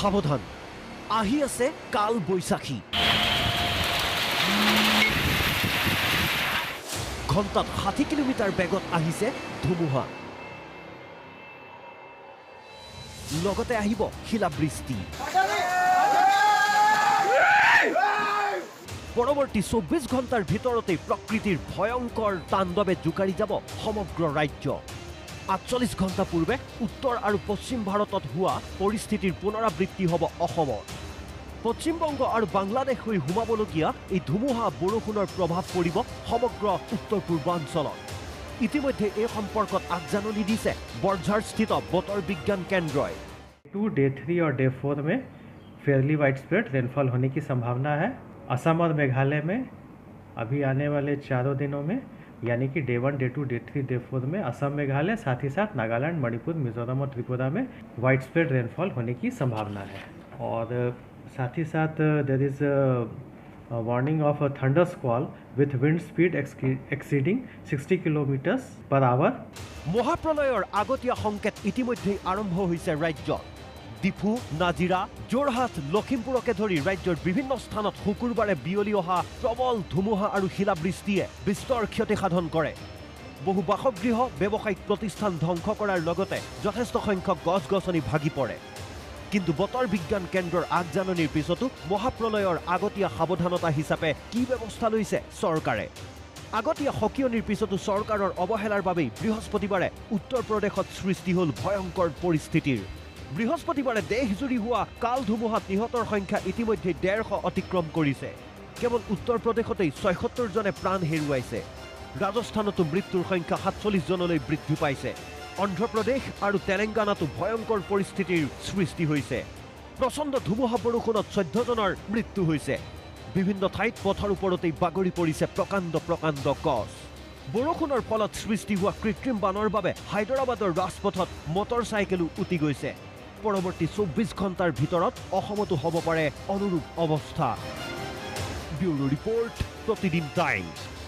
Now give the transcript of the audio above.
সাৱধান আহি আছে কাল বৈশাখী ঘণ্টাত 60 কিলোমিটাৰ বেগত আহিছে ধুমুহা লগতে আহিব শিলাবৃষ্টি পৰৱৰ্তী 24 ঘণ্টাৰ ভিতৰতে প্ৰকৃতিৰ ভয়ংকৰ তাণ্ডৱে জোকাৰি যাব সমগ্ৰ ৰাজ্য 48 ঘণ্টা পূৰ্বে উত্তৰ আৰু পশ্চিম ভাৰতত হোৱা পৰিস্থিতিৰ পুনৰাবৃত্তি হ'ব অসমত পশ্চিমবংগ আৰু বাংলাদেশ হৈ সোমাবলগীয়া এই ধুমুহা বৰষুণৰ প্ৰভাৱ পৰিব সমগ্ৰ উত্তৰ পূৰ্বাঞ্চলত ইতিমধ্যে এই সম্পৰ্কত আগজাননী দিছে বৰঝাৰস্থিত বতৰ বিজ্ঞান কেন্দ্ৰই डे 3 और डे 4 में फेयरली वाइड स्प्रेड रेनफॉल होने की संभावना है असम और मेघालय में अभी आने वाले 4 दिनों में यानी कि डे 1, डे 2, डे 3, डे 4 में असम मेघालय साथ ही साथ नागालैंड मणिपुर मिजोरम और त्रिपुरा में वाइड स्प्रेड रेनफॉल होने की संभावना है और साथ ही साथ there is warning of a thunder squall with wind speed exceeding 60 kilometres per hour মহাপ্ৰলয়ৰ আগতীয়া সংকেত ইতিমধ্যে আৰম্ভ হৈছে ৰাজ্যত ডিফু নাজিৰা যোৰহাট লখিমপুৰকে ধৰি ৰাজ্যৰ বিভিন্ন স্থানত শুকুৰবাৰে বিয়লি অহা প্ৰবল ধুমুহা আৰু শিলাবৃষ্টিয়ে বিস্তৰ ক্ষতি সাধন কৰে বহু বাসগৃহ ব্যৱসায়িক প্ৰতিষ্ঠান ধ্বংস কৰাৰ লগতে যথেষ্ট সংখ্যক গছ-গছনি ভাগি পৰে কিন্তু বতৰ বিজ্ঞান কেন্দ্ৰৰ আগজাননীৰ পিছতো মহাপ্ৰলয়ৰ আগতীয়া সাৱধানতা হিচাপে কি ব্যৱস্থা লৈছে চৰকাৰে আগতীয়া সকিয়নিৰ পিছতো চৰকাৰৰ অৱহেলাৰ বাবে বৃহস্পতিবাৰে উত্তৰ প্ৰদেশত সৃষ্টি হ'ল ভয়ংকৰ পৰিস্থিতিৰ বৃহস্পতিবাৰে দেশজুৰি হোৱা কাল ধুমুহাত নিহতৰ সংখ্যা ইতিমধ্যে 150 অতিক্ৰম কৰিছে কেৱল উত্তৰ প্ৰদেশতেই 76 জনে প্ৰাণ হেৰুৱাইছে ৰাজস্থানতো মৃত্যুৰ সংখ্যা 47 জনলৈ বৃদ্ধি পাইছে অন্ধ্ৰপ্ৰদেশ আৰু তেলেংগানাতো ভয়ংকৰ পৰিস্থিতিৰ সৃষ্টি হৈছে প্ৰচণ্ড ধুমুহা বৰষুণত 14 জনৰ মৃত্যু হৈছে বিভিন্ন ঠাইত পথৰ ওপৰতেই বাগৰি পৰিছে প্ৰকাণ্ড গছ বৰষুণৰ ফলত সৃষ্টি হোৱা কৃত্ৰিম বানৰ বাবে হায়দৰাবাদৰ ৰাজপথত মটৰচাইকেলো উটি গৈছে পৰৱৰ্তী 24 ঘণ্টাৰ ভিতৰত অসমতো হ'ব পাৰে অনুৰূপ অৱস্থা ব্যুৰো ৰিপৰ্ট প্ৰতিদিন টাইমছ